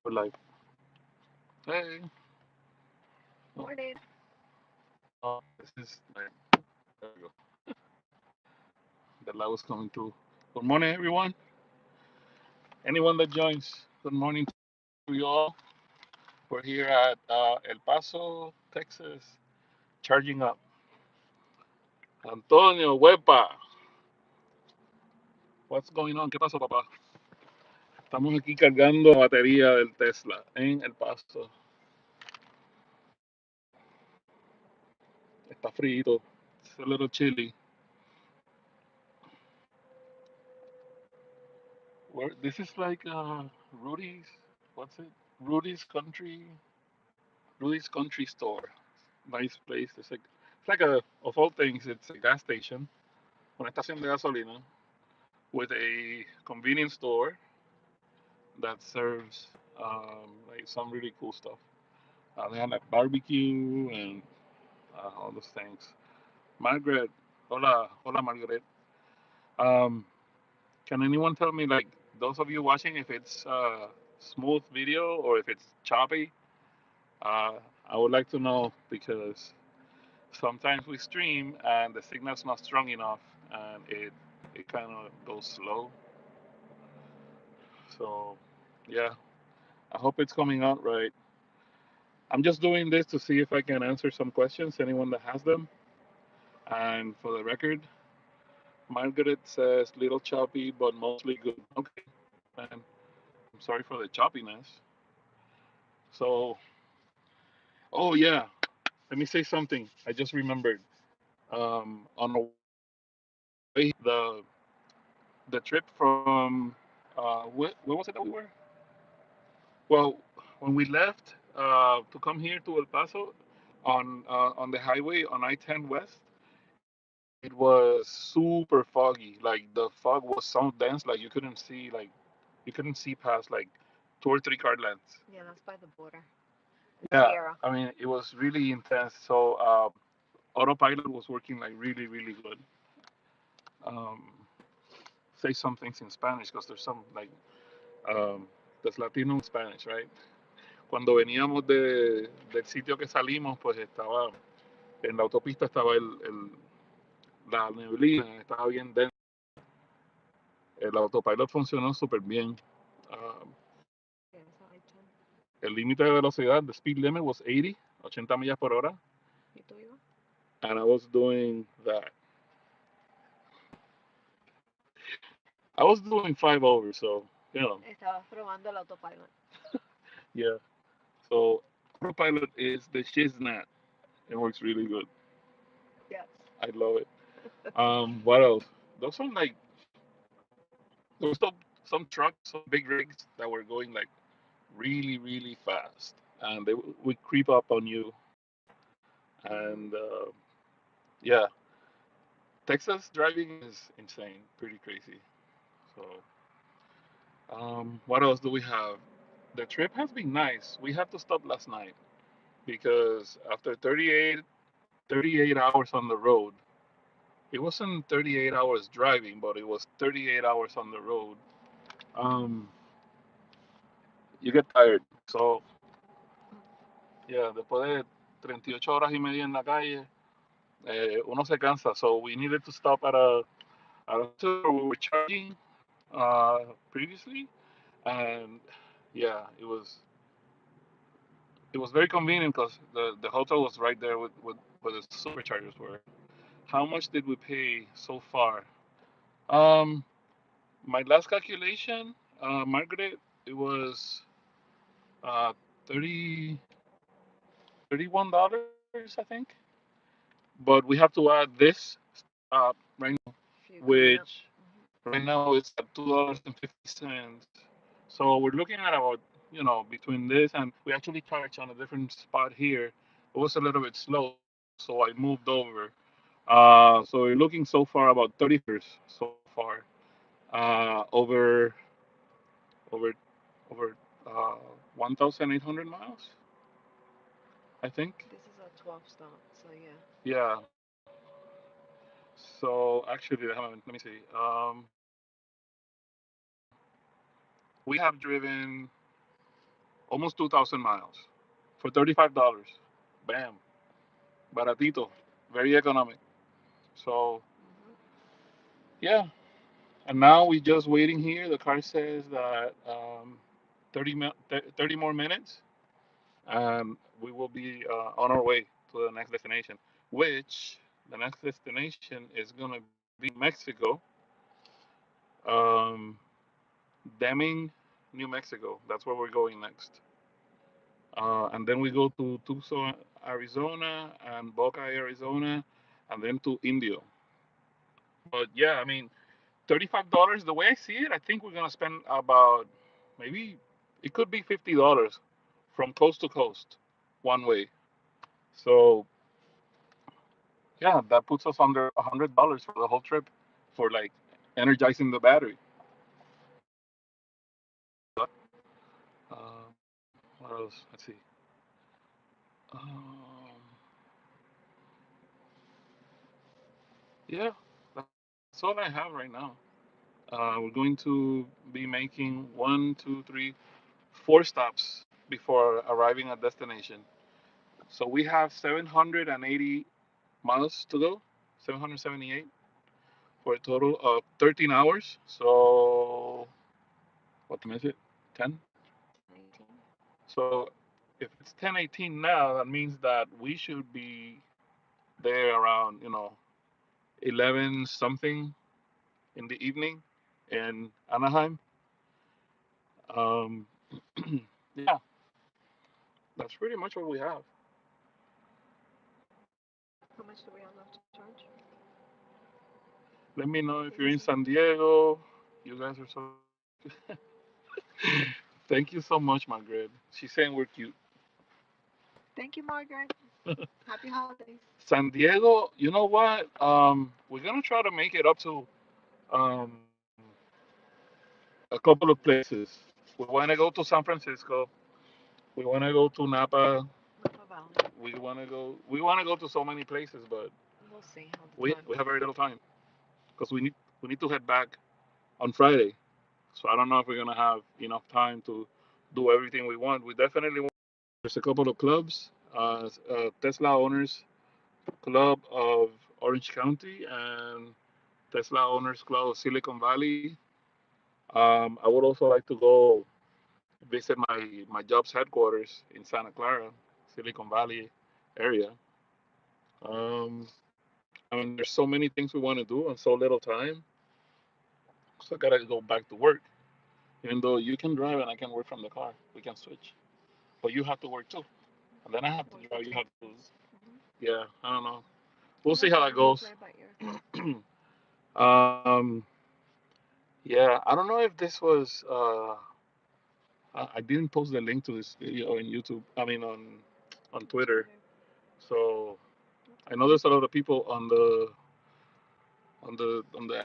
We're like, hey, oh, Morning. this is like, there we go. The light was coming through. Good morning, everyone. Anyone that joins, good morning to you all. We're here at El Paso, Texas, charging up. Antonio, Huepa, what's going on? ¿Qué pasó, papá? Estamos aquí cargando la batería del Tesla en El Paso. Está frío. It's a little chilly. This is like Rudy's. What's it? Rudy's Country. Rudy's Country Store. Nice place. It's like a of all things, it's a gas station, una estación de gasolina with a convenience store that serves like some really cool stuff. They have like barbecue and all those things. Margaret, hola, Margaret. Um, can anyone tell me, like, those of you watching, if it's smooth video or if it's choppy? Uh, I would like to know because sometimes we stream and the signal's not strong enough and it kind of goes slow. So, yeah, I hope it's coming out right. I'm just doing this to see if I can answer some questions, anyone that has them. And for the record, Margaret says little choppy, but mostly good. Okay, man. I'm sorry for the choppiness. So, oh yeah, let me say something. I just remembered. On the way the trip from where was it that we were? Well, when we left to come here to El Paso on the highway on I-10 West, it was super foggy. Like the fog was so dense, like you couldn't see past like 2 or 3 car lengths. Yeah, that's by the border. In Yeah, Sierra. I mean it was really intense. So autopilot was working like really really good. Um, say some things in Spanish because there's some like there's Latino in Spanish, right? Cuando veníamos del sitio que salimos, pues estaba en la autopista estaba la neblina, estaba bien densa. El autopilot funcionó súper bien. Uh, Yeah, it's on I-10. el límite de velocidad, the speed limit was 80 millas por hora, ¿Y tú ibas? and I was doing that. I was doing 5 over, so, you know, Estabas probando el autopilot. yeah. So, autopilot is the shiznat. It works really good. Yes. I love it. What else? Those are like, there was some trucks, some big rigs that were going like really, really fast, and they would creep up on you. Mm. And yeah, Texas driving is insane, pretty crazy. So, what else do we have? The trip has been nice. We had to stop last night because after 38 hours on the road, it wasn't 38 hours driving, but it was 38 hours on the road. Um, you get tired. So, yeah, después de 38 horas y media en la calle, uno se cansa. So, we needed to stop at a hotel where we were charging previously, and yeah, it was very convenient because the hotel was right there with where the superchargers were. How much did we pay so far? Um, my last calculation, Margaret, it was uh, 30 $31, I think. But we have to add this right now, Fuel cleanup. which right now it's at $2.50. So we're looking at about, between this and we actually charged on a different spot here. It was a little bit slow, so I moved over. So we're looking so far about $30 so far, over over over uh, 1,800 miles, I think. This is a 12 stop, so yeah. Yeah. So actually, let me see. We have driven almost 2,000 miles for $35. Bam, baratito, very economic. So Mhm. yeah, and now we just waiting here. The car says that 30 more minutes, and we will be on our way to the next destination. Which the next destination is gonna be Mexico, um, Deming, New Mexico. That's where we're going next. And then we go to Tucson, Arizona, and Boca, Arizona, and then to Indio. But yeah, I mean, $35. The way I see it, I think we're gonna spend about maybe it could be $50 from coast to coast, one way. So yeah, that puts us under $100 for the whole trip, for like energizing the battery. What else? Let's see. Um, yeah, that's all I have right now. We're going to be making one, two, three, four stops before arriving at destination. So we have 780 miles to go, 778 for a total of 13 hours. So what time is it? 10? 10:18. So if it's 10:18 now, that means that we should be there around, 11 something in the evening in Anaheim. Um, yeah, that's pretty much what we have. How much do we have left to charge? Let me know if you're in Easy. San Diego. You guys are so cute. Thank you so much, Margaret. She's saying we're cute. Thank you, Margaret. Happy holidays. San Diego, you know what? We're gonna try to make it up to um, a couple of places. We wanna go to San Francisco. We wanna go to Napa. Napa Valley. We wanna go to so many places, but We'll see how the we time we have goes. very little time because we need to head back on Friday. So I don't know if we're gonna have enough time to do everything we want. We definitely want. There's a couple of clubs, Tesla Owners Club of Orange County and Tesla Owners Club of Silicon Valley. I would also like to go visit my job's headquarters in Santa Clara, Silicon Valley area. Um, I mean, there's so many things we want to do and so little time, so I gotta go back to work. Even though you can drive and I can work from the car, we can switch. But you have to work too, and then I have to Work drive. You too. have to. Hmm. Yeah, I don't know. We'll see That's how all that right. We'll goes. play it by ear. um, yeah, I don't know if this was. I didn't post the link to this video on YouTube. I mean on On Twitter. Twitter. So That's I know okay. there's a lot of people on the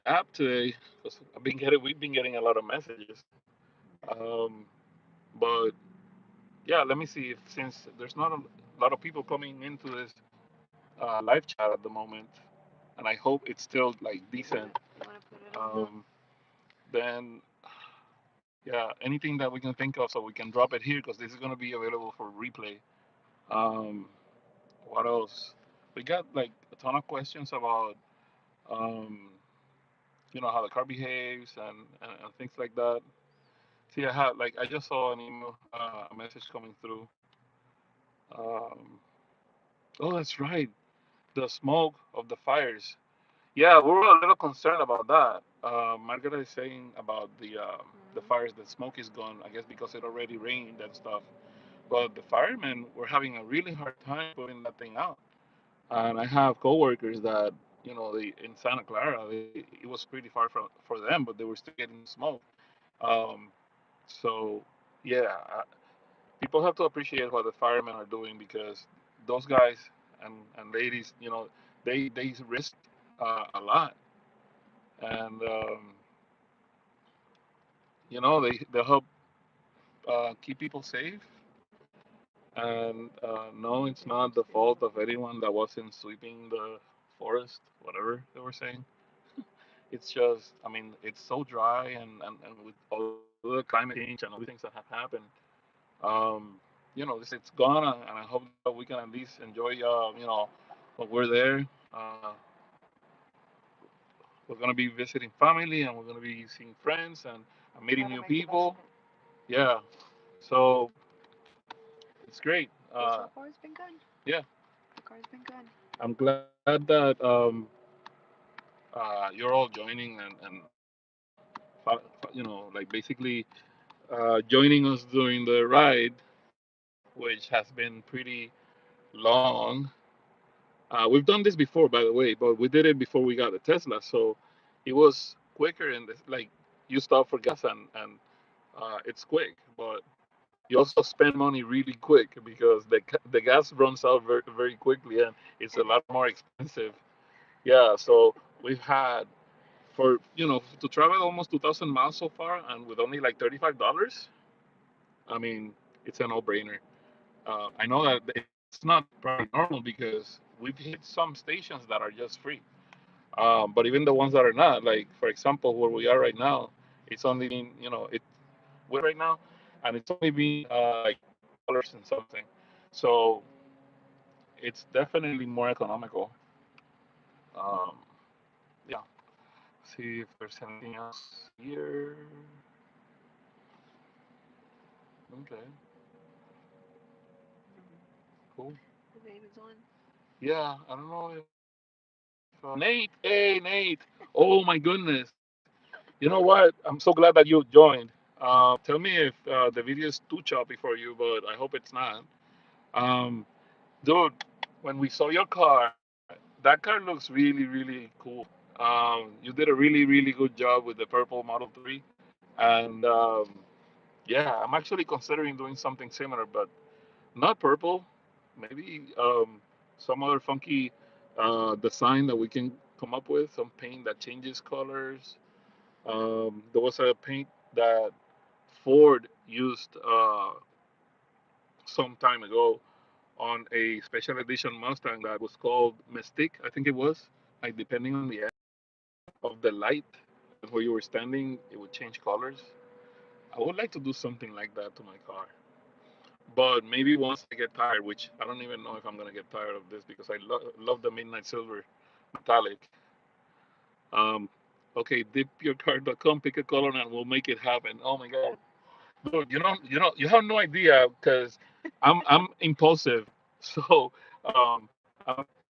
app today because we've been getting a lot of messages. Um, but yeah, let me see if since there's not a lot of people coming into this live chat at the moment, and I hope it's still like decent. You wanna put it on the Um, then yeah, anything that we can think of so we can drop it here because this is gonna be available for replay. Um, what else? We got like a ton of questions about um, how the car behaves and things like that. See, I just saw an email, a message coming through. Um, oh, that's right, the smoke of the fires. Yeah, we were a little concerned about that. Margaret is saying about the Mm-hmm. fires, the smoke is gone. I guess because it already rained and stuff. But the firemen were having a really hard time putting that thing out. And I have coworkers that they in Santa Clara. It was pretty far for them, but they were still getting the smoke. Um, so yeah, people have to appreciate what the firemen are doing because those guys and ladies, they risk a lot, and they help keep people safe. And no, it's They not most the do. fault of anyone that wasn't sweeping the forest, whatever they were saying. It's just, I mean, it's so dry, and with all the climate change and all the things that have happened, This it's gone, and I hope that we can at least enjoy, when we're there. Uh, we're gonna be visiting family, and we're gonna be seeing friends and meeting Gotta new make the best of people. it. Yeah, so it's great. But so far it's been good. Yeah, The car's been good. I'm glad that you're all joining like basically joining us during the ride, which has been pretty long. We've done this before, by the way, but we did it before we got a Tesla, so it was quicker and like you stop for gas and it's quick, but you also spend money really quick because the gas runs out very very quickly and it's a lot more expensive. Yeah, so we've had for to travel almost 2,000 miles so far and with only like $35. I mean, it's a no-brainer. I know that it's not probably normal because we've hit some stations that are just free. But even the ones that are not, like for example, where we are right now, it's only been, we're right now, and it's only been like $2 and something. So it's definitely more economical. Um, yeah. See if there's anything else here. Okay, cool. The baby's on. Yeah, I don't know if Nate. Hey, Nate. Oh my goodness. You know what? I'm so glad that you joined. Tell me if the video is too choppy for you, but I hope it's not. Um, Dude, when we saw your car, that car looks really, really cool. You did a really, really good job with the purple Model 3. And yeah, I'm actually considering doing something similar, but not purple. Maybe some other funky design that we can come up with, some paint that changes colors. There was a paint that Ford used some time ago on a special edition Mustang that was called Mystique, I think it was. Like depending on the angle of the light and where you were standing, it would change colors. I would like to do something like that to my car. But maybe once I get tired, which I don't even know if I'm gonna get tired of this because I love the midnight silver metallic. Um, okay, dipyourcard.com, pick a color, and we'll make it happen. Oh my god, dude, you have no idea because I'm impulsive, so I'm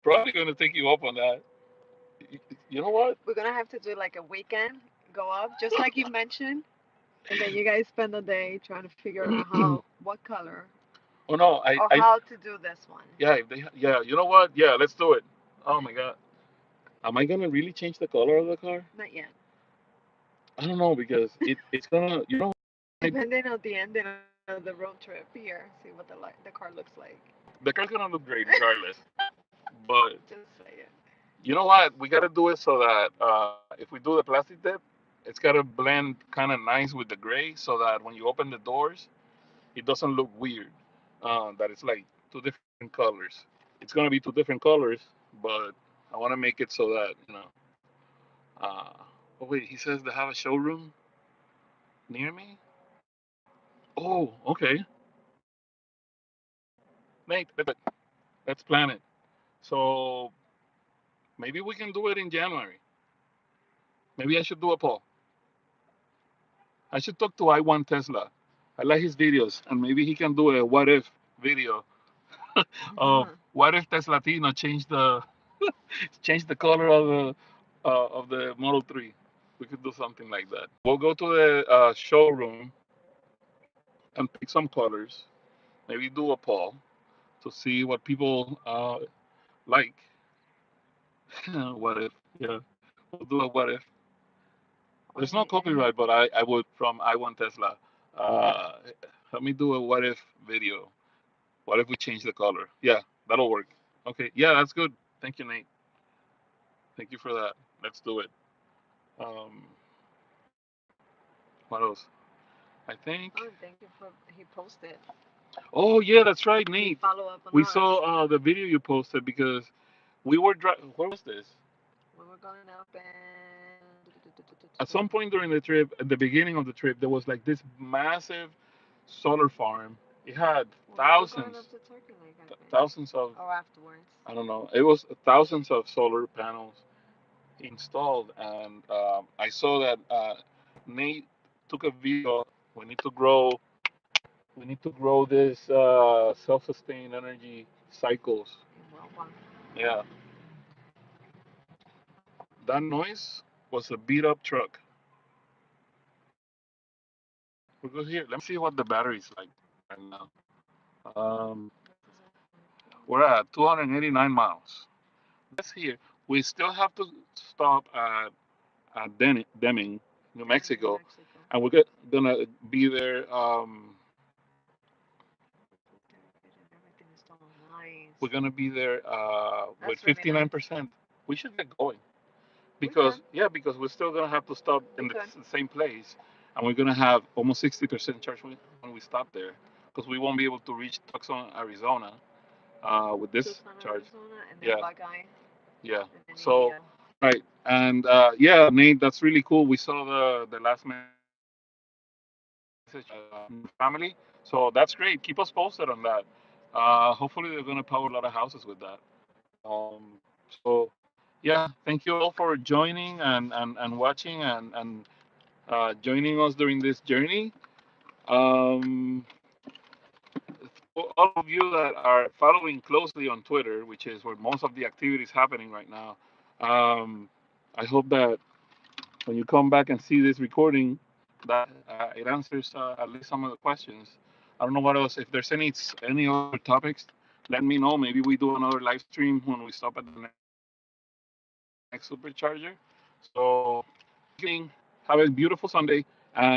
probably gonna take you up on that. You know what? We're gonna have to do like a weekend, go up, just like you mentioned, and then you guys spend the day trying to figure out what color, Oh no, or I how to do this one. yeah, if they yeah, you know what? Yeah, let's do it. Oh my god, am I gonna really change the color of the car? Not yet. I don't know because it's gonna I, Depending on the ending of the road trip here, see what the car looks like. the car's gonna look great regardless. But Just say it. you know what? We gotta do it so that if we do the plastic dip, it's gotta blend kind of nice with the gray, so that when you open the doors, it doesn't look weird. That it's like two different colors. It's gonna be two different colors, but I want to make it so that Uh, oh wait, he says they have a showroom near me. Oh, okay. Nate, let's plan it. So maybe we can do it in January. Maybe I should do a poll. I should talk to I Want Tesla. I like his videos, and maybe he can do a what if video of what if Tesla Tino changed the change the color of the Model 3. We could do something like that. We'll go to the showroom and pick some colors. Maybe do a poll to see what people like. What if? Yeah, we'll do a what if. There's no copyright, but I would from I Want Tesla. Uh, Let me do a what if video. What if we change the color? Yeah, that'll work. Okay, yeah, that's good. Thank you, Nate. Thank you for that. Let's do it. Um, what else? I think. Oh, thank you for he posted. Oh yeah, that's right, He Nate. follow up on We us. saw the video you posted because we were driving. Where was this? We were going up and At some point during the trip, at the beginning of the trip, there was like this massive solar farm, It had When we were going up thousands, to Turkey Lake, I think. thousands of, Or afterwards. I don't know, it was thousands of solar panels installed, and I saw that Nate took a video. We need to grow. We need to grow this self-sustained energy cycles. In World War. Yeah, that noise was a beat up truck. We're good here. Let me see what the battery's like right now. Um, we're at 289 miles. That's here. We still have to stop at Deming, New Yeah, New Mexico, Mexico. and we're gonna be there. And everything is so nice. We're gonna be there with That's really nice. 59%. We should get going We could. because yeah, because we're still gonna have to stop We in the could. same place, and we're gonna have almost 60% charge when we stop there because we won't be able to reach Tucson, Arizona, with this Tucson, charge. Arizona, and then Yeah, Buckeye, yeah. and then So Indio. right, and yeah, Nate, that's really cool. We saw the last message from your family, so that's great. Keep us posted on that. Hopefully, they're gonna power a lot of houses with that. So yeah, thank you all for joining and watching and joining us during this journey. Um, for all of you that are following closely on Twitter, which is where most of the activity is happening right now, um, I hope that when you come back and see this recording, that it answers at least some of the questions. I don't know what else. If there's any other topics, let me know. Maybe we do another live stream when we stop at the next supercharger. So, thank you for listening. Have a beautiful Sunday, and